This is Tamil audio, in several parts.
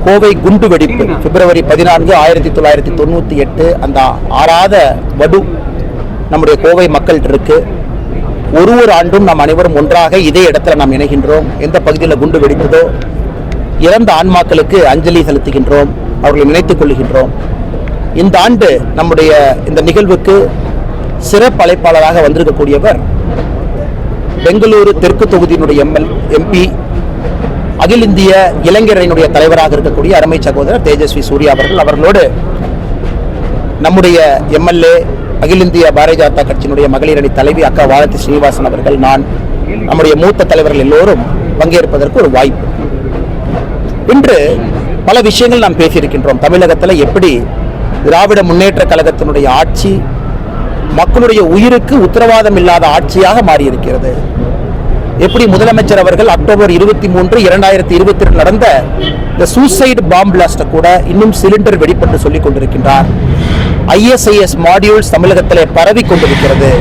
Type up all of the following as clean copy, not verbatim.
கோவை குண்டு வெடிப்பு பிப்ரவரி 14, 1998 அந்த ஆறாத வடு நம்முடைய கோவை மக்கள் இருக்கு. ஒரு ஆண்டும் நாம் அனைவரும் ஒன்றாக இதே இடத்துல நாம் இணைகின்றோம். எந்த பகுதியில் குண்டு வெடித்ததோ இறந்த ஆன்மாக்களுக்கு அஞ்சலி செலுத்துகின்றோம், அவர்களை நினைத்துக் கொள்கின்றோம். இந்த ஆண்டு நம்முடைய இந்த நிகழ்வுக்கு சிறப்பு அழைப்பாளராக வந்திருக்கக்கூடியவர் பெங்களூரு தெற்கு தொகுதியினுடைய எம்பி, அகில இந்திய இளைஞரணியினுடைய தலைவராக இருக்கக்கூடிய அருமை சகோதரர் தேஜஸ்வி சூர்யா அவர்கள். அவர்களோடு நம்முடைய எம்எல்ஏ, அகில இந்திய பாரதிய ஜனதா கட்சியினுடைய மகளிர் அணி தலைவி அக்கா வானதி ஸ்ரீனிவாசன் அவர்கள், நான், நம்முடைய மூத்த தலைவர்கள் எல்லோரும் பங்கேற்பதற்கு ஒரு வாய்ப்பு. இன்று பல விஷயங்கள் நாம் பேசியிருக்கின்றோம். தமிழகத்தில் எப்படி திராவிட முன்னேற்ற கழகத்தினுடைய ஆட்சி மக்களுடைய உயிருக்கு உத்தரவாதம் இல்லாத ஆட்சியாக மாறியிருக்கிறது. எப்படி முதலமைச்சர் அவர்கள் அக்டோபர் 23, 2022 நடந்த இந்த சூசைடு பாம்பு பிளாஸ்ட கூட இன்னும் சிலிண்டர் வெடிப்பென்று சொல்லிக் கொண்டிருக்கின்றார். ISIS மாடியூல்ஸ் தமிழகத்திலே பரவி கொண்டிருக்கிறது.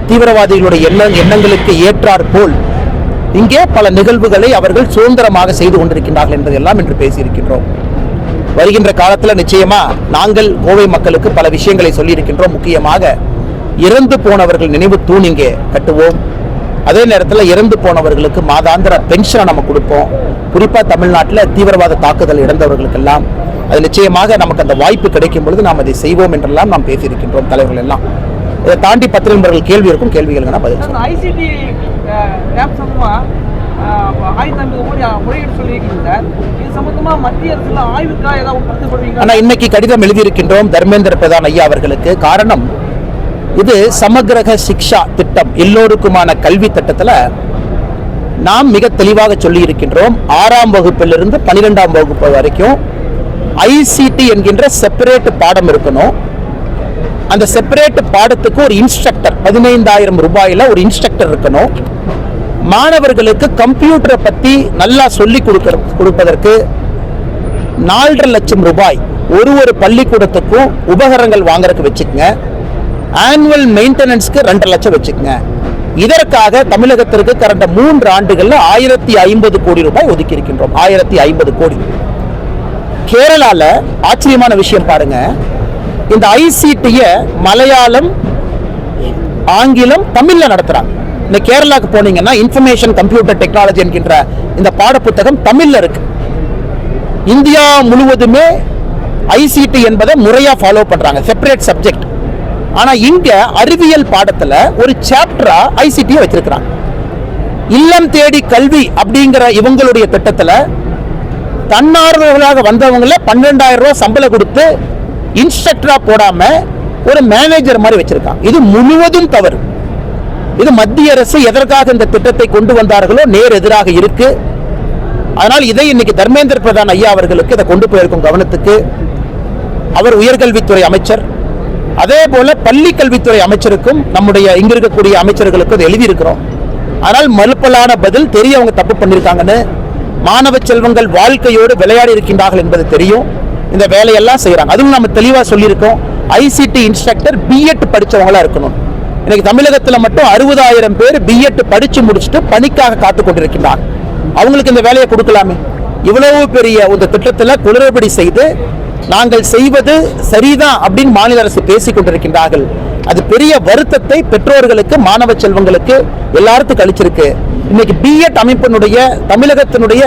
தீவிரவாதிகளுடைய எண்ணங்களுக்கு ஏற்றார் போல் இங்கே பல நிகழ்வுகளை அவர்கள் சுதந்திரமாக செய்து கொண்டிருக்கின்றார்கள் என்பதெல்லாம் இன்று பேசியிருக்கின்றோம். வருகின்ற காலத்தில் நிச்சயமா நாங்கள் கோவை மக்களுக்கு பல விஷயங்களை சொல்லியிருக்கின்றோம். முக்கியமாக இறந்து போனவர்கள் நினைவு தூண் இங்கே கட்டுவோம். அதே நேரத்தில் இறந்து போனவர்களுக்கு மாதாந்திர பென்ஷனை நம்ம கொடுப்போம். குறிப்பாக தமிழ்நாட்டில் தீவிரவாத தாக்குதல் இழந்தவர்களுக்கெல்லாம் அது நிச்சயமாக நமக்கு அந்த வாய்ப்பு கிடைக்கும் பொழுது நாம் அதை செய்வோம் என்றெல்லாம் நாம் பேசியிருக்கின்றோம் தலைவர்கள் எல்லாம். இதை தாண்டி பத்திரிகையாளர்கள் கேள்வி இருக்கும், கேள்விகளுக்கு பதில் இன்னைக்கு கடிதம் எழுதியிருக்கின்றோம் தர்மேந்திர பிரதான் ஐயா அவர்களுக்கு. காரணம், இது சமகிரக சிக்ஷா திட்டம், எல்லோருக்குமான கல்வி திட்டத்தில் நாம் மிக தெளிவாக சொல்லி இருக்கின்றோம். 6ஆம் வகுப்பிலிருந்து 12ஆம் வகுப்பு வரைக்கும் ICT என்கின்ற செப்பரேட் பாடம் இருக்கணும். அந்த செப்பரேட் பாடத்துக்கு ஒரு இன்ஸ்ட்ரக்டர் 15,000 ரூபாயில ஒரு இன்ஸ்ட்ரக்டர் இருக்கணும். மாணவர்களுக்கு கம்ப்யூட்டரை பத்தி நல்லா சொல்லி கொடுப்பதற்கு 4.5 லட்சம் ரூபாய் ஒரு பள்ளிக்கூடத்துக்கும் உபகரணங்கள் வாங்குறதுக்கு வச்சுக்கங்க. ஆனுவல் மெயின்டெனன்ஸ்க்கு 2 லட்சம் வச்சுக்கங்க. இதற்காக தமிழகத்திற்கு கடந்த 3 ஆண்டுகள்ல 1050 கோடி ரூபாய் ஒதுக்கி இருக்கின்றோம். 1050 கோடி. கேரளால ஆச்சரியமான விஷயம் பாருங்க, இந்த ICT மலையாளம், ஆங்கிலம், தமிழ்ல நடத்துறாங்க. இந்த கேரளாக்கு போனீங்கன்னா இன்ஃபர்மேஷன் கம்ப்யூட்டர் டெக்னாலஜி என்கின்ற இந்த பாடப்புத்தகம் தமிழ்ல இருக்கு. இந்தியா முழுவதுமே ICT என்பதை முறையா ஃபாலோ பண்றாங்க, செப்பரேட் சப்ஜெக்ட். ஆனா இங்க அறிவியல் பாடத்துல ஒரு சாப்டரா ICT வச்சிருக்கிறாங்க. இல்லம் தேடி கல்வி அப்படிங்கிற இவங்களுடைய திட்டத்துல தன்னார்வலர்களாக வந்தவங்கள 12,000 ரூபாய் சம்பளம் கொடுத்து இன்ஸ்ட்ரக்டரா போடாம ஒரு மேனேஜர் மாதிரி வச்சிருக்காங்க. இது முழுவதும் தவறு. இது மத்திய அரசு எதற்காக இந்த திட்டத்தை கொண்டு வந்தார்களோ நேர் எதிராக இருக்கு. அதனால் இதை இன்னைக்கு தர்மேந்திர பிரதான் ஐயா அவர்களுக்கு இதை கொண்டு போயிருக்கும் கவனத்துக்கு. அவர் உயர்கல்வித்துறை அமைச்சர், அதே போல பள்ளி கல்வித்துறை அமைச்சருக்கும் நம்முடைய இங்க இருக்கக்கூடிய அமைச்சர்களுக்கும் அதை எழுதியிருக்கிறோம். ஆனால் மறுப்பலான பதில் தெரிய அவங்க தப்பு பண்ணியிருக்காங்கன்னு, மாணவ செல்வங்கள் வாழ்க்கையோடு விளையாடி இருக்கின்றார்கள் என்பது தெரியும். இந்த வேலையெல்லாம் செய்யறாங்க. அதுவும் நம்ம தெளிவாக சொல்லியிருக்கோம், ICT இன்ஸ்ட்ரக்டர் B.Ed படிச்சவங்களா இருக்கணும். இன்னைக்கு தமிழகத்தில் மட்டும் 60,000 பேர் B.Ed படிச்சு முடிச்சுட்டு பணிக்காக காத்து கொண்டிருக்கின்றார். அவங்களுக்கு இந்த வேலையை கொடுக்கலாமே. இவ்வளவு பெரிய இந்த திட்டத்தில் குளறுபடி செய்து நாங்கள் செய்வது சரிதான் அப்படின்னு மாநில அரசு பேசிக் கொண்டிருக்கின்றார்கள். அது பெரிய வருத்தத்தை பெற்றோர்களுக்கு, மாணவ செல்வங்களுக்கு எல்லாருக்கும் கழிச்சிருக்கு. இன்னைக்கு B.Ed அமைப்பினுடைய தமிழகத்தினுடைய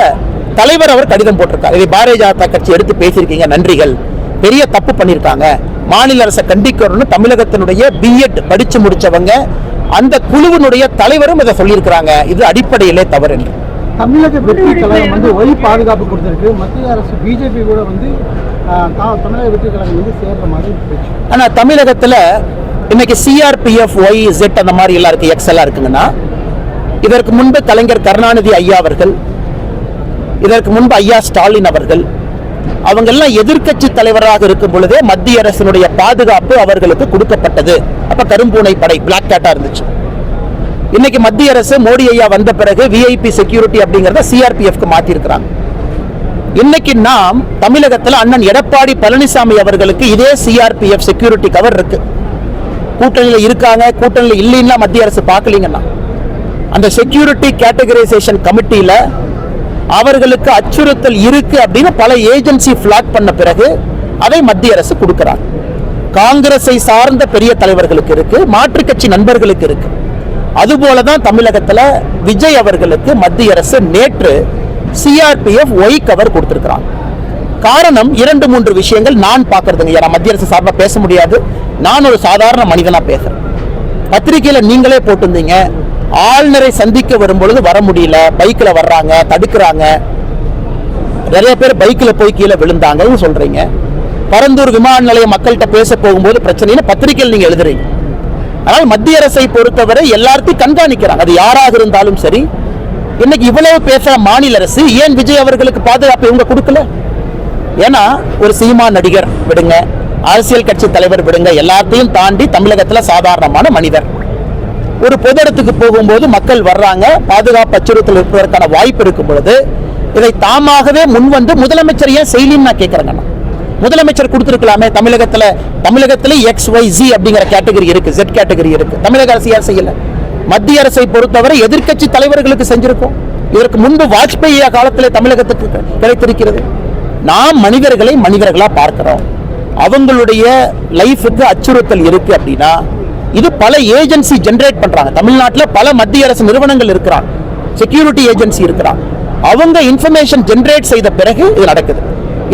தலைவர் அவர் கடிதம் போட்டிருக்கார். இதை பாரதிய ஜனதா கட்சி எடுத்து பேசியிருக்கீங்க, நன்றிகள். பெரிய தப்பு பண்ணியிருக்காங்க, மாநில அரசை கண்டிக்கணும்னு தமிழகத்தினுடைய B.Ed படிச்சு முடிச்சவங்க அந்த குழுவினுடைய தலைவரும் இதை சொல்லியிருக்கிறாங்க. இது அடிப்படையிலே தவறு என்று. தமிழக வெற்றி கழகம் ஒய் பாதுகாப்பு கொடுத்திருக்கு. மத்திய அரசு BJP கூட தமிழக வெற்றி கழகம் சேர்ற மாதிரி. ஆனா தமிழகத்துல இன்னைக்கு CRPF, YZ அந்த மாதிரி எல்லாம் இருக்கு, X எல்லாம் இருக்குங்கன்னா, இதற்கு முன்பு கலைஞர் கருணாநிதி ஐயா அவர்கள், இதற்கு முன்பு ஐயா ஸ்டாலின் அவர்கள், அவங்க எல்லாம் எதிர்க்கட்சி தலைவராக இருக்கும் பொழுதே மத்திய அரசினுடைய பாதுகாப்பு அவர்களுக்கு கொடுக்கப்பட்டது. அப்ப கரும்பூனை படை பிளாக் கேட்டா இருந்துச்சு. இன்னைக்கு மத்திய அரசு மோடி ஐயா வந்த பிறகு VIP செக்யூரிட்டி அப்படிங்கறத CRPFக்கு மாத்தி இருக்கிறாங்க. இன்னைக்கு நாம் தமிழகத்தில் அண்ணன் எடப்பாடி பழனிசாமி அவர்களுக்கு இதே CRPF செக்யூரிட்டி கவர் இருக்கு. கூட்டணியில இருக்காங்க, கூட்டணியில இல்லைன்னா மத்திய அரசு பார்க்கலீங்கன்னா அந்த செக்யூரிட்டி கேட்டகரைசேஷன் கமிட்டியில அவர்களுக்கு அச்சுறுத்தல் இருக்கு அப்படின்னு பல ஏஜென்சி பிளாக் பண்ண பிறகு அதை மத்திய அரசு கொடுக்கிறார். காங்கிரஸை சார்ந்த பெரிய தலைவர்களுக்கு இருக்கு, மாற்றுக் கட்சி நண்பர்களுக்கு இருக்கு. அதுபோலதான் தமிழகத்துல விஜய் அவர்களுக்கு மத்திய அரசு நேற்று சிஆர்பிஎஃப் ஒய் கவர் கொடுத்திருக்கிறாங்க. காரணம் 2-3 விஷயங்கள் நான் பார்க்கறதுங்க. நான் மத்திய அரசு சார்பாக பேச முடியாது, நான் ஒரு சாதாரண மனிதனா பேசுறேன். பத்திரிகையில நீங்களே போட்டிருந்தீங்க, ஆளுநரை சந்திக்க வரும்பொழுது வர முடியல, பைக்ல வர்றாங்க, தடுக்கிறாங்க, நிறைய பேர் பைக்ல போய் கீழே விழுந்தாங்கன்னு சொல்றீங்க. பரந்தூர் விமான நிலைய மக்கள்கிட்ட பேச போகும்போது பிரச்சனைன்னு பத்திரிகையில் நீங்க எழுதுறீங்க. ஆனால் மத்திய அரசை பொறுத்தவரை எல்லாத்தையும் கண்காணிக்கிறாங்க, அது யாராக இருந்தாலும் சரி. இன்னைக்கு இவ்வளவு பேசுற மாநில அரசு ஏன் விஜய் அவர்களுக்கு பாதுகாப்பு இவங்க கொடுக்கல? ஏன்னா ஒரு சினிமா நடிகர் விடுங்க, அரசியல் கட்சி தலைவர் விடுங்க, எல்லாத்தையும் தாண்டி தமிழகத்துல சாதாரணமான மனிதர் ஒரு பொது இடத்துக்கு போகும்போது மக்கள் வர்றாங்க, பாதுகாப்பு அச்சுறுத்தல் இருப்பதற்கான வாய்ப்பு இருக்கும் பொழுது இதை தாமாகவே முன்வந்து முதலமைச்சர் ஏன் செய்யலன்னு நான் கேட்கிறேங்க. முதலமைச்சர் கொடுத்திருக்கலாமே. தமிழகத்துல XYZ அப்படிங்கிற கேட்டகரி இருக்கு, Z கேட்டகரி இருக்கு. தமிழக அரசு யார் செய்யல? மத்திய அரசை பொறுத்தவரை எதிர்க்கட்சி தலைவர்களுக்கு செஞ்சிருக்கும். இதற்கு முன்பு வாஜ்பாய் காலத்திலே தமிழகத்துக்கு கிடைத்திருக்கிறது. நாம் மனிதர்களை மனிதர்களா பார்க்கிறோம். அவங்களுடைய லைஃபுக்கு அச்சுறுத்தல் இருக்கு அப்படின்னா இது பல ஏஜென்சி ஜெனரேட் பண்றாங்க. தமிழ்நாட்டில் பல மத்திய அரசு நிறுவனங்கள் இருக்கிறாங்க, செக்யூரிட்டி ஏஜென்சி இருக்கிறாங்க. அவங்க இன்ஃபர்மேஷன் ஜெனரேட் செய்த பிறகு இது நடக்குது.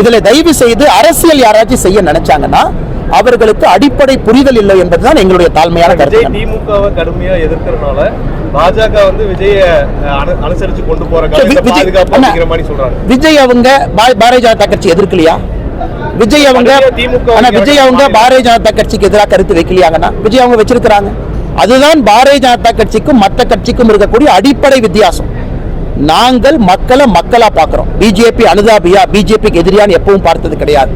இதுல தயவு செய்து அரசியல் யாராச்சும் செய்ய நினைச்சாங்கன்னா அவர்களுக்கு அடிப்படை புரிதல் இல்லை என்பதுதான் எங்களுடைய தாழ்மையான கருத்து. திமுகவை கடுமையா எதிர்க்கிறனால பாஜக வந்து விஜய அனுசரிச்சு கொண்டு போறாங்க. விஜய் அவங்க பாரதிய ஜனதா கட்சி எதிர்க்கலையா? விஜய் அவங்க பாரதிய ஜனதா கட்சிக்கு எதிராக கருத்து வைக்கலையாங்கன்னா விஜய் அவங்க வச்சிருக்கிறாங்க. அதுதான் பாரதிய ஜனதா கட்சிக்கும் மற்ற கட்சிக்கும் இருக்கக்கூடிய அடிப்படை வித்தியாசம். நாங்கள் மக்களை மக்களா பார்க்கிறோம். பிஜேபி அனுதாபியா, பிஜேபிக்கு எதிரியான்னு எப்பவும் பார்த்தது கிடையாது.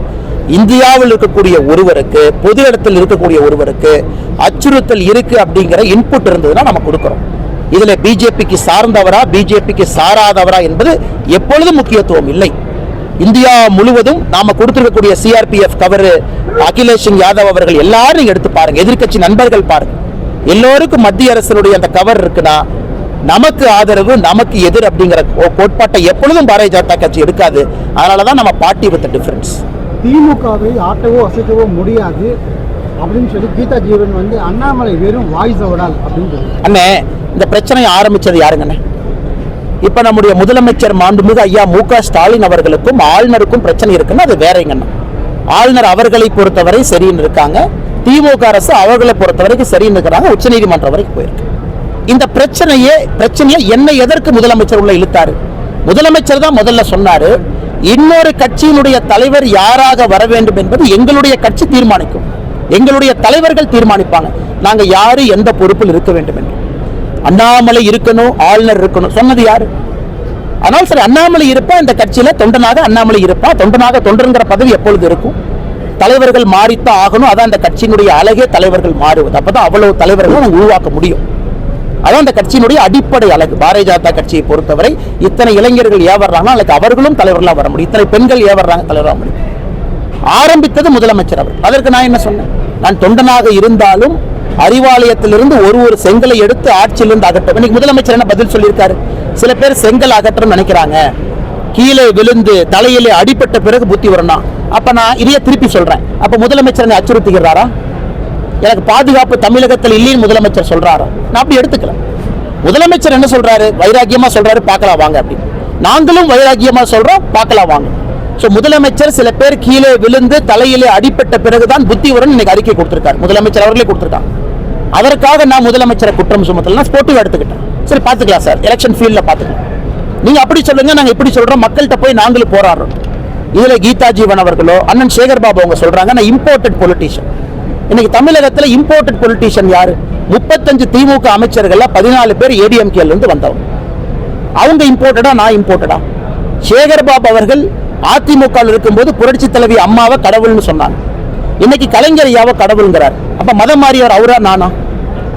இந்தியாவில் இருக்கக்கூடிய ஒருவருக்கு, பொது இடத்தில் இருக்கக்கூடிய ஒருவருக்கு அச்சுறுத்தல் இருக்கு அப்படிங்கிற இன்புட் இருந்ததுன்னா நம்ம கொடுக்கிறோம். இதுல பிஜேபிக்கு சார்ந்தவரா பிஜேபிக்கு சாராதவரா என்பது எப்பொழுதும் முக்கியத்துவம் இல்லை. இந்தியா முழுவதும் நாம கொடுத்திருக்கக்கூடிய சிஆர்பிஎஃப் கவர், அகிலேஷ் யாதவ் அவர்கள் எல்லாரும் எடுத்து பாருங்க, எதிர்க்கட்சி நண்பர்கள் பாருங்க, எல்லோருக்கும் மத்திய அரசினுடைய அந்த கவர் இருக்குன்னா நமக்கு ஆதரவு நமக்கு எதிர் அப்படிங்கிற கோட்பாட்டை எப்பொழுதும் பாரதிய ஜனதா கட்சி எடுக்காது. அதனாலதான் நம்ம பார்ட்டி வித் டிஃபரன்ஸ். திமுகவை ஆட்டவோ அசைக்கவோ முடியாது அப்படின்னு சொல்லி கீதா ஜீவன் வந்து அண்ணாமலை வெறும் வாய்ஸ் ஓடால் அப்படின்னு அண்ணே, இந்த பிரச்சனையை ஆரம்பிச்சது யாருங்கண்ணே? இப்ப நம்முடைய முதலமைச்சர் மாண்புமிகு ஐயா மு.க. ஸ்டாலின் அவர்களுக்கும் ஆளுநருக்கும் பிரச்சனை இருக்குன்னு அது வேறங்கண்ணா. ஆளுநர் அவர்களை பொறுத்தவரை சரின்னு இருக்காங்க, திமுக அரசு அவர்களை பொறுத்தவரைக்கும் சரின்னு இருக்கிறாங்க, உச்சநீதிமன்றம் வரைக்கும் போயிருக்கு. இந்த பிரச்சனையை என்ன எதற்கு முதலமைச்சர் உள்ள இழுத்தாரு? முதலமைச்சர் தான் முதல்ல சொன்னாரு, இன்னொரு கட்சியினுடைய தலைவர் யாராக வர வேண்டும் என்பது எங்களுடைய கட்சி தீர்மானிக்கும், எங்களுடைய தலைவர்கள் தீர்மானிப்பாங்க, நாங்க யாரு எந்த பொறுப்பில் இருக்க வேண்டும் என்று. அண்ணாமலை இருக்கணும், ஆளுநர் இருக்கணும் சொன்னது யாரு? ஆனால் சரி, அண்ணாமலை இருப்பா இந்த கட்சியில, தொண்டனாக அண்ணாமலை இருப்பா, தொண்டருங்கிற பதவி எப்பொழுது இருக்கும்? தலைவர்கள் மாறித்தான் ஆகணும். அதான் அந்த கட்சியினுடைய அழகே, தலைவர்கள் மாறுவது. அப்பதான் அவ்வளவு தலைவர்கள் நாங்கள் உருவாக்க முடியும். அதான் அந்த கட்சியினுடைய அடிப்படை அழகு. பாரதிய ஜனதா கட்சியை பொறுத்தவரை இத்தனை இளைஞர்கள் ஏவர்றாங்க, அல்லது அவர்களும் தலைவர்களாக வர முடியும். இத்தனை பெண்கள் ஏவர்றாங்க, தலைவராக முடியும். ஆரம்பித்தது முதலமைச்சர் அவர். அதற்கு நான் என்ன சொன்னேன்? நான் தொண்டனாக இருந்தாலும் அறிவாலயத்திலிருந்து ஒரு செங்கலை எடுத்து ஆட்சியிலிருந்து அகற்ற. இன்னைக்கு முதலமைச்சர் என்ன பதில் சொல்லியிருக்காரு? சில பேர் செங்கல் அகற்றம் நினைக்கிறாங்க, கீழே விழுந்து தலையிலே அடிபட்ட பிறகு புத்தி வரணும். அப்ப நான் இதையே திருப்பி சொல்றேன், அப்ப முதலமைச்சர் அச்சுறுத்துகிறாரா? எனக்கு பாதுகாப்பு தமிழகத்தில் இல்லைன்னு முதலமைச்சர் சொல்றாரா? நான் அப்படி எடுத்துக்கல. முதலமைச்சர் என்ன சொல்றாரு? வைராக்கியமா சொல்றாரு, பார்க்கலாம் வாங்க அப்படி. நாங்களும் வைராக்கியமா சொல்றோம், பார்க்கலாம் வாங்க. முதலமைச்சர் சில பேர் கீழே விழுந்து தலையிலே அடிபட்ட பிறகுதான் புத்தி வரும் இன்னைக்கு அறிக்கை கொடுத்திருக்காரு. முதலமைச்சர் அவர்களே கொடுத்திருக்காங்க. அதற்காக நான் முதலமைச்சரை குற்றம் சுமத்தலாம், ஸ்போர்ட்டிவ் எடுத்துக்கிட்டேன். சரி, பாத்துக்கலாம் சார், எலெக்ஷன் ஃபீல்ட்ல பாத்துக்கலாம். நீங்க அப்படி சொல்லுங்க, நாங்க இப்படி சொல்றோம், மக்கள்கிட்ட போய் நாங்களும் போராடுறோம். இதுல கீதா ஜீவன் அவர்களோ அண்ணன் சேகர் பாபு அவங்க சொல்றாங்க நான் இம்போர்ட்டட் பொலிட்டீஷியன். இன்னைக்கு தமிழகத்துல இம்போர்ட்டட் பொலிட்டீஷியன் யாரு? 35 திமுக அமைச்சர்கள் 14 பேர் ஏடிஎம்கேல இருந்து வந்தவங்க. அவங்க இம்போர்ட்டடா, நான் இம்போர்ட்டடா? சேகர் பாபு அவர்கள் அதிமுக இருக்கும்போது புரட்சி தலைவி அம்மாவை கடவுள்னு சொன்னாங்க. இன்னைக்கு கலைஞர் ஐயாவை கடவுள்ங்கிறார். அப்ப மதம் மாறியவர் அவரா நானா?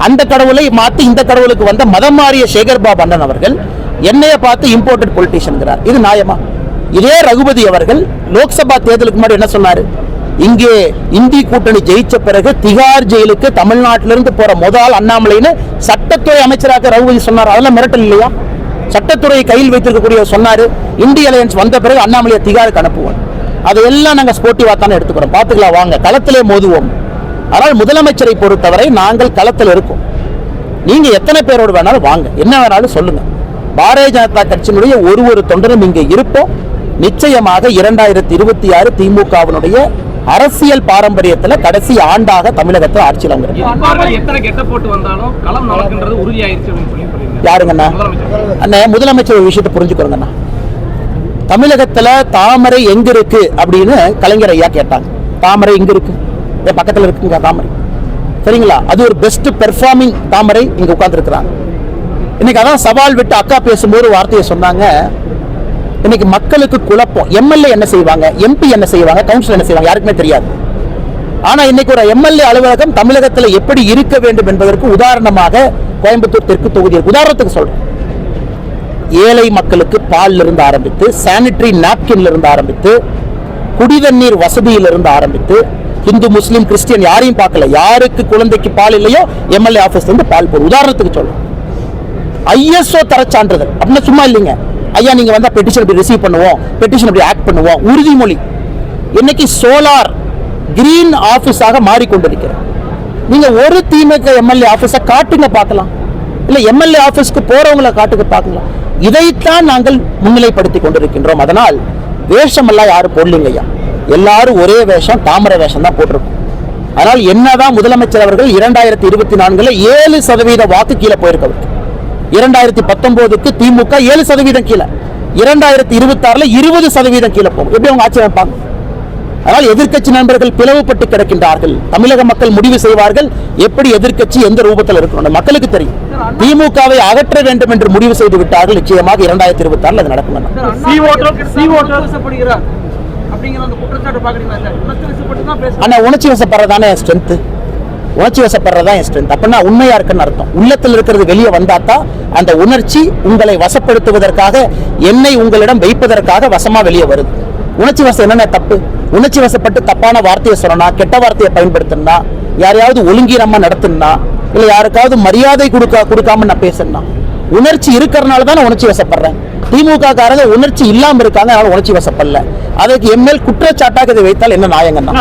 அந்த கடவுளை மாத்தி இந்த கடவுளுக்கு வந்த மதம் மாறிய சேகர் பாபு அண்ணன் அவர்கள் என்னைய பார்த்து இம்போர்ட்டட் பொலிட்டீஷியன். இது நியாயமா? இதே ரகுபதி அவர்கள் லோக்சபா தேர்தலுக்கு முன்னாடி என்ன சொன்னாரு? இங்கே இந்தி கூட்டணி ஜெயிச்ச பிறகு திகார் ஜெயிலுக்கு தமிழ்நாட்டிலிருந்து போற முதல் அண்ணாமலைன்னு சட்டத்துறை அமைச்சராக ரகுபதி சொன்னார். அதெல்லாம் மிரட்டல் இல்லையா? சட்டத்துறை கையில் வைத்திருக்கக்கூடிய சொன்னாரு இந்திய அலையன்ஸ் வந்த பிறகு அண்ணாமலையை திகாருக்கு அனுப்புவோம். அதையெல்லாம் நாங்கள் ஸ்போர்ட்டிவா தானே எடுத்துக்கிறோம். பார்த்துக்கலாம் வாங்க, களத்திலே மோதுவோம். ஆனால் முதலமைச்சரை பொறுத்தவரை நாங்கள் களத்தில் இருக்கோம். நீங்க எத்தனை பேரோடு வேணாலும் வாங்க, என்ன வேணாலும் சொல்லுங்க. பாரதிய ஜனதா கட்சியினுடைய ஒரு தொண்டரும் இங்கே இருப்போம். நிச்சயமாக 2026 திமுகவினுடைய அரசியல் பாரம்பரியத்தில் கடைசி ஆண்டாக தமிழகத்தில் ஆட்சியில் யாருங்கண்ணா அண்ணா முதலமைச்சர் ஒரு விஷயத்தை புரிஞ்சுக்கிறோங்கண்ணா. தமிழகத்துல தாமரை எங்க இருக்கு அப்படின்னு கலைஞர் ஐயா கேட்டாங்க. தாமரை எங்க இருக்கு? பக்கத்துல இருக்குங்க தாமரை, சரிங்களா? அது ஒரு பெஸ்ட் பெர்ஃபார்மிங் தாமரை இங்க உட்கார்ந்து இருக்கிறாங்க. இன்னைக்கு அதான் சவால் விட்டு அக்கா பேசும்போது வார்த்தையை சொன்னாங்க. இன்னைக்கு மக்களுக்கு குழப்பம். எம்எல்ஏ என்ன செய்வாங்க, எம்பி என்ன செய்வாங்க, கவுன்சிலர் என்ன செய்வாங்க யாருக்குமே தெரியாது. ஆனா இன்னைக்கு ஒரு எம்எல்ஏ அலுவலகம் தமிழகத்தில் எப்படி இருக்க வேண்டும் என்பதற்கு உதாரணமாக கோயம்புத்தூர் தெற்கு தொகுதி உதாரணத்துக்கு சொல்றேன். ஏழை மக்களுக்கு பால்ல இருந்து ஆரம்பித்து, சானிட்டரி நாப்கின்ல இருந்து ஆரம்பித்து, குடிதண்ணீர் வசதியில இருந்து ஆரம்பித்து, இந்து முஸ்லீம் கிறிஸ்டியன் யாரையும் பார்க்கல. யாருக்கு குழந்தைக்கு பால் இல்லையோ எம்எல்ஏ ஆபீஸ்ல இருந்து பால் போடும். உதாரணத்துக்கு சொல்றேன். ISO தர சான்றிதழ் அப்படின்னா சும்மா இல்லைங்க. ஐயா நீங்க வந்தா பெட்டிஷன் இப்படி ரிசீவ் பண்ணுவோம், பெட்டிஷன் இப்படி ஆக்ட் பண்ணுவோம், உறுதிமொழி. இன்னைக்கு சோலார் கிரீன் ஆபீஸாக மாறிக்கொண்டிருக்கிறது. நீங்க ஒரு திமுக எம்எல்ஏ ஆபீஸை காட்டுங்க பார்க்கலாம், இல்ல எம்எல்ஏ ஆபீஸ்க்கு போறவங்களை காட்டுங்க பார்க்கலாம். இதைத்தான் நாங்கள் முன்னிலைப்படுத்திக் கொண்டிருக்கின்றோம். அதனால் வேஷமெல்லாம் யாரும் போடலீங்க ஐயா, எல்லாரும் ஒரே வேஷம், தாமரை வேஷம் தான் போட்டிருக்கும். அதனால் என்னதான் முதலமைச்சர் அவர்கள் 2024 7% வாக்கு கீழே போயிருக்க, 2019க்கு திமுக 7% கீழே, 2026 20% கீழே போகும். எப்படி அவங்க ஆட்சி வைப்பாங்க? அதனால் எதிர்க்கட்சி நண்பர்கள் பிளவுபட்டு கிடக்கின்றார்கள். தமிழக மக்கள் முடிவு செய்வார்கள் எப்படி எதிர்க்கட்சி எந்த ரூபத்தில் இருக்கணும். மக்களுக்கு தெரியும். திமுகவை அகற்ற வேண்டும் என்று முடிவு செய்து விட்டார்கள். நிச்சயமாக 2026 அது நடக்கும். உணர்ச்சி வசப்படுறதானே ஸ்ட்ரென்த், உணர்ச்சி வசப்படுறதா என் ஸ்ட்ரென்த். அப்படின்னா உண்மையா இருக்குன்னு அர்த்தம். உள்ளத்தில் இருக்கிறது வெளியே வந்தாதான் அந்த உணர்ச்சி உங்களை வசப்படுத்துவதற்காக, என்னை உங்களிடம் வைப்பதற்காக வசமா வெளியே வருது. உணர்ச்சி வசம் என்னென்ன தப்பு? உணர்ச்சி வசப்பட்டு தப்பான வார்த்தையை சொல்லனா, கெட்ட வார்த்தையை பயன்படுத்தினா, யாரையாவது ஒழுங்கீனமா நடத்தினா, இல்ல யாருக்காவது மரியாதை கொடுக்காம நான் பேசணும். உணர்ச்சி இருக்கிறனால தான் உணர்ச்சி வசப்படுறேன். திமுக காரங்க உணர்ச்சி இல்லாம இருக்காங்க, அதனால உணர்ச்சி வசப்படல. அதுக்கு எம்எல் குற்றச்சாட்டாக இதை வைத்தால் என்ன நியாயங்கன்னா,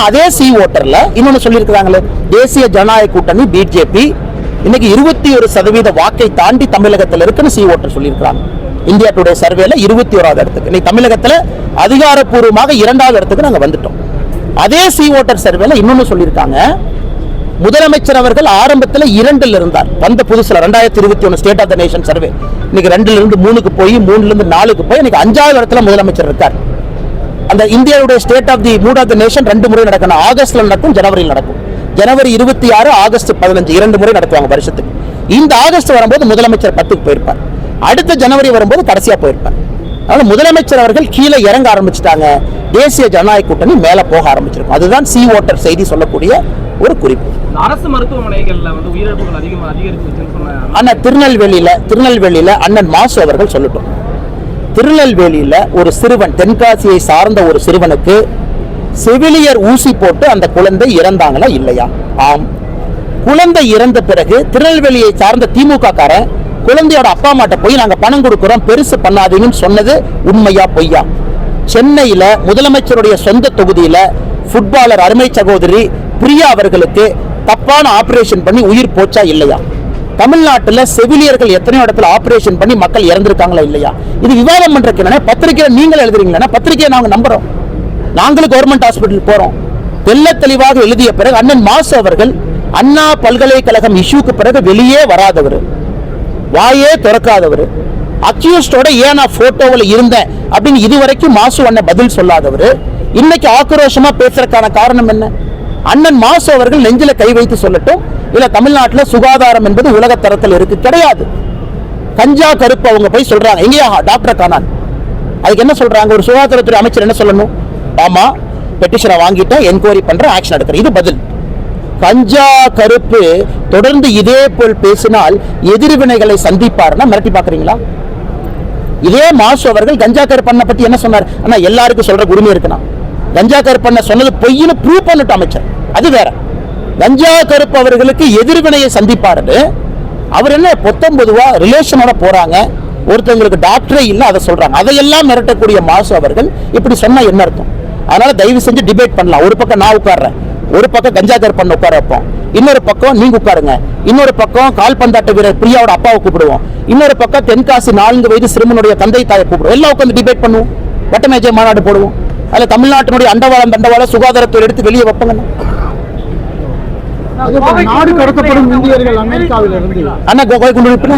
அதே சி ஓட்டர்ல இன்னொன்னு சொல்லியிருக்கிறாங்களே, தேசிய ஜனநாயக கூட்டணி பிஜேபி இன்னைக்கு 21% வாக்கை தாண்டி தமிழகத்தில் இருக்குன்னு சி ஓட்டர் சொல்லியிருக்காங்க. இந்தியா டுடே சர்வேல 21வது இடத்துக்கு. இன்னைக்கு தமிழகத்தில் அதிகாரப்பூர்வமாக 2வது இடத்துக்கு நாங்க வந்துட்டோம். அதே சி ஓட்டர் சர்வேல இன்னொன்னு சொல்லியிருக்காங்க, முதலமைச்சர் அவர்கள் ஆரம்பத்தில் 2ல் இருந்தார். வந்த புதுசுல 2021 state of the nation survey இன்னைக்கு 2ல இருந்து 3க்கு போய், 3ல இருந்து 4க்கு போய் இன்னைக்கு 5வது இடத்துல முதலமைச்சர் இருக்கார். அந்த இந்தியாவுடைய state of the mood of the nation 2 முறை நடக்கணும். ஆகஸ்ட்ல நடக்கும், ஜனவரியில் நடக்கும். ஜனவரி 26, ஆகஸ்ட் 15 2 முறை நடத்துவாங்க வருஷத்துக்கு. இந்த ஆகஸ்ட் வரும்போது முதலமைச்சர் 10க்கு போயிருப்பார். அடுத்த ஜனவரி வரும்போது கடைசியா போயிருப்பார். அதனால முதலமைச்சர் அவர்கள் கீழே இறங்க ஆரம்பிச்சுட்டாங்க. தேசிய ஜனநாயக கூட்டணி மேல போக ஆரம்பிச்சிருக்கும். அதுதான் சி ஓட்டர் செய்தி சொல்லக்கூடிய ஒரு குறிப்பு. அரசு மருத்துவமனைகள்ல வந்து உயிரிழப்புகள் அதிகரிச்சுன்னு சொன்னாங்க. அண்ணன் திருநெல்வேலியில அண்ணன் மாசு அவர்கள் சொல்லட்டும். திருநெல்வேலியில ஒரு சிறுவன், தென்காசியை சார்ந்த ஒரு சிறுவனுக்கு செவிலியர் ஊசி போட்டு அந்த குழந்தை இறந்தாங்களா இல்லையா? ஆம். குழந்தை இறந்த பிறகு திருநெல்வேலியை சார்ந்த திமுக காரன் குழந்தையோட அப்பா அம்மாட்ட போய் நாங்க பணம் கொடுக்கிறோம், பெருசு பண்ணாதீங்கன்னு சொன்னது உண்மையா பொய்யா? சென்னையில முதலமைச்சருடைய சொந்த தொகுதியில ஃபுட்பாலர் அருமை சகோதரி பிரியா அவர்களுக்கு தப்பான ஆபரேஷன் பண்ணி உயிர் போச்சா இல்லையா? தமிழ்நாட்டில் செவிலியர்கள் எத்தனையோ இடத்துல ஆபரேஷன் பண்ணி மக்கள் இறந்திருக்காங்களா இல்லையா? இது விவாதம் பண்றதுக்கு பத்திரிகையில நீங்கள் எழுதுறீங்களா? பத்திரிகையை நாங்க நம்புறோம். நாங்களும் கவர்மெண்ட் ஹாஸ்பிட்டல் போறோம். தெல்ல தெளிவாக எழுதிய பிறகு அண்ணன் மாசு அவர்கள் அண்ணா பல்கலைக்கழகம் இஷ்யூக்கு பிறகு வெளியே வராதவர், வாயே திறக்காதவர், அக்யூஸ்டோட ஏன் நான் போட்டோவில் இருந்தேன் அப்படின்னு இதுவரைக்கும் மாசு அண்ணன் பதில் சொல்லாதவர், இன்னைக்கு ஆக்ரோஷமா பேசுறதுக்கான காரணம் என்ன? அண்ணன் மாசு அவர்கள் நெஞ்சில கை வைத்து சொல்லட்டும். இல்ல தமிழ்நாட்டில் சுகாதாரம் என்பது உலக தரத்தில் இருக்கு கிடையாது. கஞ்சா கருப்பு அவங்க போய் சொல்றாங்க, எங்கேயா டாக்டர் காணான். அதுக்கு என்ன சொல்றாங்க? ஒரு சுகாதாரத்துறை அமைச்சர் என்ன சொல்லணும்? ஆமா, பெட்டிஷனை வாங்கிட்டேன், என்கொயரி பண்றேன், ஆக்ஷன் எடுக்கிறேன். இது பதில். கஞ்சா கருப்பு தொடர்ந்து இதே போல் பேசினால் எதிர்வினைகளை சந்திப்பார்னா மிரட்டி பாக்குறீங்களா? இதே மாசு அவர்கள் கஞ்சா கருப்பண்ண பத்தி என்ன சொன்னார்? ஆனா எல்லாருக்கும் சொல்ற உரிமை இருக்குன்னா, கஞ்சா கருப்பண்ண சொன்னது பொய்னு ப்ரூவ் பண்ணிட்டு அமைச்சர், அது வேற. கஞ்சா கருப்பு அவர்களுக்கு எதிர்வினையை சந்திப்பாருன்னு அவர் என்ன பொத்தம்பொதுவா ரிலேஷனோட போறாங்க, ஒருத்தவங்களுக்கு டாக்டரே இல்லை அதை சொல்றாங்க. அதையெல்லாம் மிரட்டக்கூடிய மாசு அவர்கள் இப்படி சொன்னா என்ன அர்த்தம்? அதனால தயவு செஞ்சு டிபேட் பண்ணலாம். ஒரு பக்கம் நான் உட்கார்றேன், ஒரு பக்கம் கஞ்சா கருப்பன் உட்கார வைப்போம், இன்னொரு பக்கம் நீங்க உட்காருங்க, இன்னொரு பக்கம் கால்பந்தாட்ட வீரர் பிரியாவோட அப்பாவை கூப்பிடுவோம், இன்னொரு பக்கம் தென்காசி 4 வயது சிறுவனுடைய தந்தை தாயை கூப்பிடுவோம். எல்லாம் உட்காந்து டிபேட் பண்ணுவோம், வட்டமேஜை மாநாடு போடுவோம். அதுல தமிழ்நாட்டினுடைய அண்டவாளம் தண்டவாளம் சுகாதாரத்துறை எடுத்து வெளியே வைப்பாங்க. நாடு கடத்தப்படும் இந்தியர்கள் அமெரிக்காவில் இருந்து அண்ணா கோவை குண்டு வெடிப்புல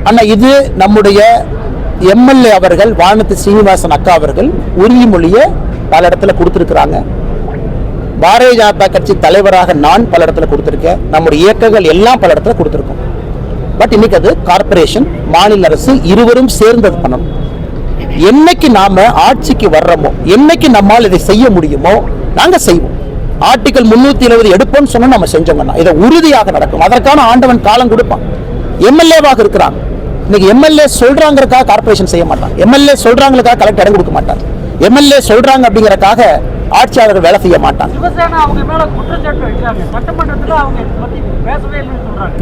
அண்ணா இது நம்முடைய எம்எல்ஏ அவர்கள் வானதி சீனிவாசன் அக்கா அவர்கள் உறுதிமொழியை பல இடத்துல கொடுத்திருக்கிறாங்க. பாரதிய ஜனதா கட்சி தலைவராக நான் பல இடத்துல கொடுத்திருக்கேன், நம்முடைய இயக்கங்கள் எல்லாம் பல இடத்துல கொடுத்திருக்கோம். பட் இன்னைக்கு அது கார்பரேஷன், மாநில அரசு இருவரும் சேர்ந்தது பண்ணணும். என்னைக்கு நாம ஆட்சிக்கு வர்றோமோ, என்னைக்கு நம்மால் இதை செய்ய முடியுமோ நாங்க செய்வோம். ஆர்டிகல் 370 எடுப்போம்னு சொன்னா நம்ம செஞ்சோம்னா இதை உறுதியாக நடக்கும். அதற்கான ஆண்டவன் காலம் கொடுப்பான். எம்எல்ஏவாக இருக்கிறாங்க, இன்னைக்கு எம்எல்ஏ சொல்றாங்கிறதுக்காக கார்பரேஷன் செய்ய மாட்டாங்க, எம்எல்ஏ சொல்றாங்களுக்காக கலெக்டர் இடம் கொடுக்க மாட்டாங்க, எம்எல்ஏ சொல்றாங்க அப்படிங்கறதுக்காக ஆட்சியாளர்கள் வேலை செய்ய மாட்டாங்க.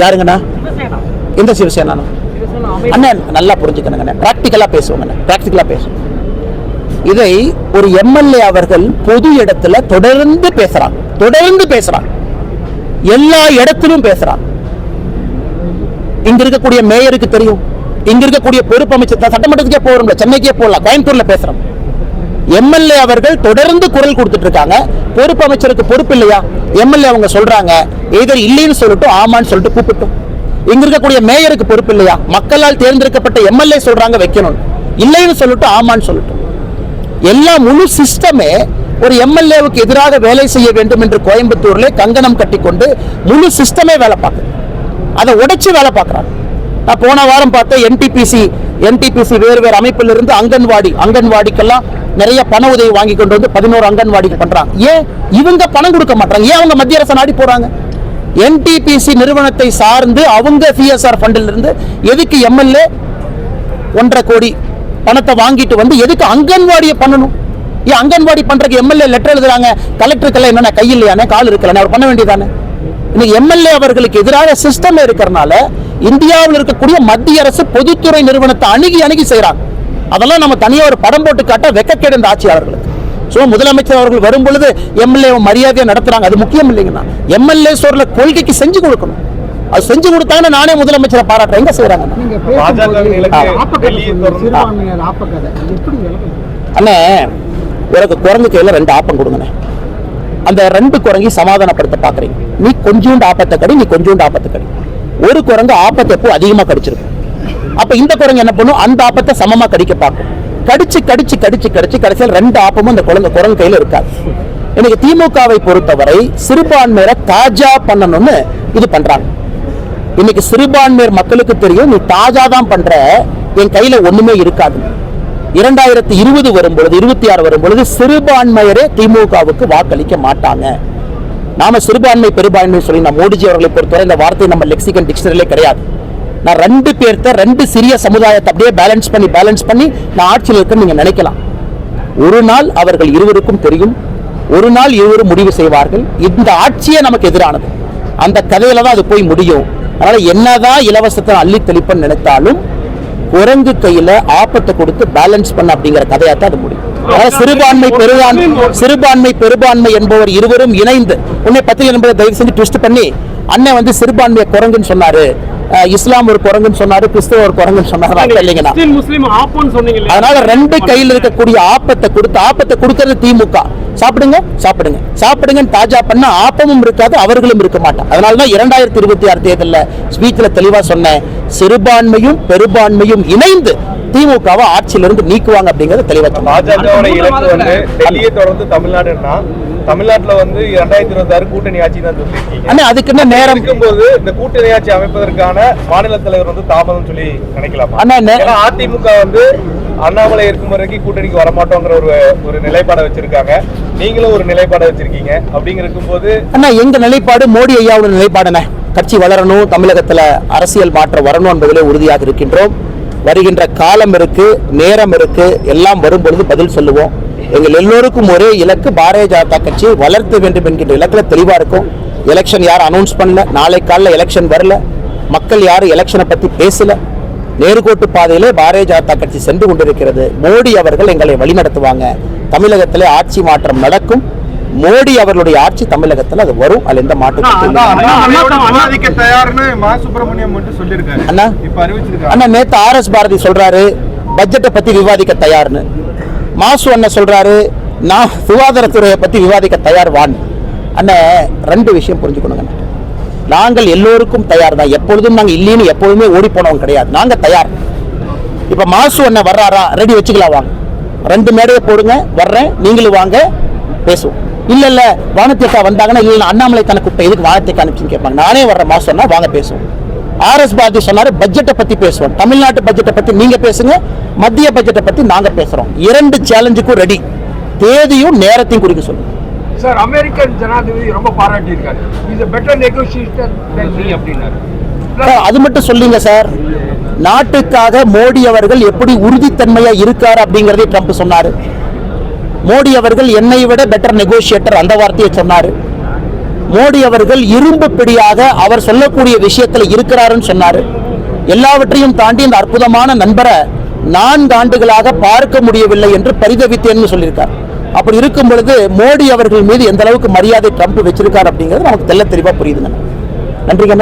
யாருங்கண்ணா? எந்த சிவசேனா? அண்ணன் நல்லா புரிஞ்சுக்கணுங்க, பிராக்டிக்கலா பேசுவாங்க, பிராக்டிக்கலா பேசுவோம். இதை ஒரு எம்எல்ஏ அவர்கள் பொது இடத்துல தொடர்ந்து பேசுறாங்க, எல்லா இடத்திலும் பேசுறாங்க. இங்க இருக்கக்கூடிய மேயருக்கு தெரியும், இங்க இருக்கக்கூடிய பொறுப்பு அமைச்சர் சட்டமன்றத்துக்கே போறோம்ல, சென்னைக்கே போகலாம், கோயம்புத்தூர்ல பேசுறோம். எம்எல்ஏ அவர்கள் தொடர்ந்து குரல் கொடுத்துட்டு இருக்காங்க. பொறுப்பு அமைச்சருக்கு பொறுப்பு இல்லையா? எம்எல்ஏ அவங்க சொல்றாங்க, எதர் இல்லைன்னு சொல்லிட்டு ஆமான்னு சொல்லிட்டு கூப்பிட்டோம். இங்க இருக்கக்கூடிய மேயருக்கு பொறுப்பு இல்லையா? மக்களால் தேர்ந்தெடுக்கப்பட்ட எம்எல்ஏ சொல்றாங்க வைக்கணும், இல்லைன்னு சொல்லிட்டு ஆமான்னு சொல்லிட்டோம். எல்லா முழு சிஸ்டமே ஒரு எம்எல்ஏவுக்கு எதிராக வேலை செய்ய வேண்டும் என்று கோயம்புத்தூர்ல கங்கணம் கட்டிக்கொண்டு முழு சிஸ்டமே வேலை பார்க்குது. அதை உடைச்சு வேலை பார்க்கறாங்க. நான் போன வாரம் பார்த்தேன், என்டிபிசி வேறு அமைப்பில் இருந்து அங்கன்வாடிக்கெல்லாம் நிறைய பண உதவி வாங்கி கொண்டு வந்து 11 அங்கன்வாடிக்கு பண்றாங்க. ஏன் இவங்க பணம் கொடுக்க மாட்டாங்க? ஏன் அவங்க மத்திய அரசு நாடி போறாங்க? என்டிபிசி நிறுவனத்தை சார்ந்து அவங்க சிஎஸ்ஆர் ஃபண்டில் இருந்து எதுக்கு எம்எல்ஏ 1.5 கோடி பணத்தை வாங்கிட்டு வந்து எதுக்கு அங்கன்வாடியை பண்ணணும்? ஏன் அங்கன்வாடி பண்றதுக்கு எம்எல்ஏ லெட்டர் எழுதுறாங்க, கலெக்டருக்கெல்லாம் என்னென்ன கை இல்லையானே, கால் இருக்கல, அவர் பண்ண வேண்டியதானே? இன்னைக்கு எம்எல்ஏ அவர்களுக்கு எதிராக சிஸ்டம் இருக்கிறனால இந்தியாவில் இருக்கக்கூடிய மத்திய அரசு பொதுத்துறை நிறுவனத்தை அணுகி செய்யறாங்க. அதெல்லாம் நம்ம தனியா ஒரு படம் போட்டு காட்ட வெக்கக்கேடு இந்த ஆட்சியாளர்களுக்கு. சோ முதலமைச்சர் அவர்கள் வரும் பொழுது எம்எல்ஏ மரியாதையா நடத்துறாங்க, அது முக்கியம் இல்லைங்கன்னா எம்எல்ஏ சொல்ற கொள்கைக்கு செஞ்சு கொடுக்கணும். அது செஞ்சு கொடுத்தாங்கன்னா நானே முதலமைச்சரை பாராட்டுறேன். எங்க செய்யறாங்க? அண்ணே, எனக்கு குரங்கு கையில 2 ஆப்பம் கொடுங்கண்ணே. அந்த 2 குரங்கி சமாதானப்படுத்த பாக்குறீங்க. நீ கொஞ்சோண்டு ஆப்பத்தை கடி, நீ கொஞ்சோண்டு ஆப்பத்தை கடி. ஒரு குரங்கு ஆப்பத்தை எப்போ அதிகமா கடிச்சிருக்கும். அப்ப இந்த குரங்கு என்ன பண்ணும்? அந்த ஆப்பத்தை சமமா கடிக்க பார்க்கும். கடிச்சு கடைசியில் 2 ஆப்பமும் அந்த குரங்கு கையில இருக்காது. இன்னைக்கு திமுகவை பொறுத்தவரை சிறுபான்மையரை தாஜா பண்ணணும்னு இது பண்றாங்க. இன்னைக்கு சிறுபான்மையர் மக்களுக்கு தெரியும், நீ தாஜா தான் பண்ற, என் கையில ஒண்ணுமே இருக்காது. 2020 வரும்பொழுது 26 வரும்பொழுது சிறுபான்மையரே திமுகவுக்கு வாக்களிக்க மாட்டாங்க. நாம சிறுபான்மை பெரும்பான்மை சொல்லி நான் மோடிஜி அவர்களை பொறுத்தவரை இந்த வார்த்தை நம்ம லெக்சிகன் டிக்ஷனரியிலே கிடையாது. நான் 2 பேர்த்த 2 சிறிய சமுதாயத்தை அப்படியே பேலன்ஸ் பண்ணி நான் ஆட்சியில் இருக்க நீங்க நினைக்கலாம். ஒரு நாள் அவர்கள் இருவருக்கும் தெரியும், ஒரு நாள் இருவரும் முடிவு செய்வார்கள். இந்த ஆட்சியே நமக்கு எதிரானது, அந்த கதையில தான் அது போய் முடியும். அதனால என்னதான் இலவசத்தை அள்ளி தெளிப்பன்னு நினைத்தாலும் குரங்கு கையில ஆப்பத்தை கொடுத்து பேலன்ஸ் பண்ண அப்படிங்கிற கதையாத்தான் அது முடியும். சிறுபான்மை பெரும்பான்மை என்பவர் இருவரும் இணைந்து உன்னை பத்திரிகை என்பதை தயவு செஞ்சு ட்விஸ்ட் பண்ணி அண்ணன் வந்து சிறுபான்மையை குரங்குன்னு சொன்னாரு, இஸ்லாம் ஒரு குரங்குன்னு சொன்னாரு, கிறிஸ்தவ ஒரு குரங்குன்னு சொன்னாரு இல்லைங்கன்னா. அதனால 2 கையில் இருக்கக்கூடிய ஆப்பத்தை கொடுக்கிறது திமுக. சாப்பிடுங்க தாஜா பண்ண ஆப்பமும் இருக்காது, அவர்களும் இருக்க மாட்டாங்க. அதனாலதான் 2026 தேர்தலில் ஸ்பீச்ல தெளிவா சொன்னேன், சிறுபான்மையும் பெரும்பான்மையும் இணைந்து திமுகவை ஆட்சியிலிருந்து நீக்குவாங்க அப்படிங்கறது தெளிவா. பாஜகவோட இலக்கு வந்து டெல்லியை தொடர்ந்து தமிழ்நாடுன்னா, தமிழ்நாட்டுல வந்து 2026 கூட்டணி ஆட்சி தான் சொல்லியிருக்கீங்க. அதுக்கு என்ன நேரம் இருக்கும்போது இந்த கூட்டணி ஆட்சி அமைப்பதற்கான மாநில தலைவர் வந்து தாமதம் சொல்லி நினைக்கலாமா? அதிமுக வந்து அண்ணாமலை இருக்கும் வரைக்கும் கூட்டணிக்கு வரமாட்டோங்கிற ஒரு நிலைப்பாடை வச்சிருக்காங்க, நீங்களும் ஒரு நிலைப்பாடை வச்சிருக்கீங்க. அப்படிங்க இருக்கும்போது எங்க நிலைப்பாடு மோடி ஐயாவோட நிலைப்பாடுன கட்சி வளரணும், தமிழகத்துல அரசியல் மாற்றம் வரணும் என்பதிலே உறுதியாக இருக்கின்றோம். வருகின்ற காலம் இருக்கு, நேரம் இருக்கு, எல்லாம் வரும் பொழுது பதில் சொல்லுவோம். எங்கள் எல்லோருக்கும் ஒரே இலக்கு பாரதிய ஜனதா கட்சியை வளர்த்த வேண்டும் என்கின்ற இலக்கில் தெளிவாக இருக்கும். எலெக்ஷன் யாரும் அனௌன்ஸ் பண்ணல, நாளை காலையில் எலெக்ஷன் வரல, மக்கள் யாரும் எலெக்ஷனை பற்றி பேசல. நேர்கோட்டு பாதையிலே பாரதிய ஜனதா கட்சி சென்று கொண்டிருக்கிறது. மோடி அவர்கள் எங்களை வழிநடத்துவாங்க. தமிழகத்திலே ஆட்சி மாற்றம் நடக்கும். மோடி அவர்களுடைய ஆட்சி தமிழகத்தில் அது வரும். அது எந்த மாற்றத்தையும் அண்ணா நேத்து RS பாரதி சொல்றாரு பட்ஜெட்டை பத்தி விவாதிக்க தயார்னு. மாசு அண்ணன் சொல்றாரு நான் சுகாதாரத்துறையை பத்தி விவாதிக்க தயார் வான். அண்ணன் ரெண்டு விஷயம் புரிஞ்சுக்கணுங்க. நாங்கள் எல்லோருக்கும் தயார் தான். எப்பொழுதும் நாங்கள் இல்லைன்னு எப்பொழுதுமே ஓடி போனவங்க கிடையாது. நாங்க தயார். இப்ப மாசு அண்ணன் வர்றாரா, ரெடி வச்சுக்கலாம் வாங்க. 2 மேடையை போடுங்க, வர்றேன், நீங்களும் வாங்க பேசுவோம். இல்ல வானத்தேக்கா வந்தாங்கன்னா இல்ல அண்ணாமலை தனக்கு கூப்பிட்ட எதுக்கு வானத்தேக்கா அனுப்பிச்சுன்னு கேட்பாங்க. நானே வர்றேன் மாசு சொன்னா வாங்க பேசுவோம். RS பாரதி சொன்னாரு பட்ஜெட்டை பத்தி பேசுவோம். தமிழ்நாட்டு பட்ஜெட்டை பத்தி நீங்க பேசுங்க, மத்திய பட்ஜெட்டை பத்தி நாங்க பேசுறோம். 2 சேலஞ்சுக்கும் ரெடி. தேதியும் நேரத்தையும் குறிக்க சொல்லுங்க. சார், அமெரிக்கன் ஜனாதிபதி ரொம்ப பாராட்டி இருக்காரு. Is a better negotiator than me அப்படின்னாரு. அது மட்டும் சொல்லுங்க சார். நாட்டுக்காக மோடி அவர்கள் எப்படி உறுதித்தன்மையா இருக்காரு அப்படிங்கறதை ட்ரம்ப் சொன்னாரு. மோடி அவர்கள் என்னை விட பெட்டர் நெகோசியேட்டர் அந்த வார்த்தையை சொன்னாரு. மோடி அவர்கள் இரும்பு பிடியாக அவர் சொல்லக்கூடிய விஷயத்துல இருக்கிறாருன்னு சொன்னாரு. எல்லாவற்றையும் தாண்டி இந்த அற்புதமான நண்பரை 4 ஆண்டுகளாக பார்க்க முடியவில்லை என்று பரிதவித்தேன்னு சொல்லியிருக்கார். அப்படி இருக்கும் பொழுது மோடி அவர்கள் மீது எந்த அளவுக்கு மரியாதை ட்ரம்ப் வச்சிருக்காரு அப்படிங்கிறது நமக்கு தெள்ள தெளிவா புரியுதுங்க. நன்றிங்க.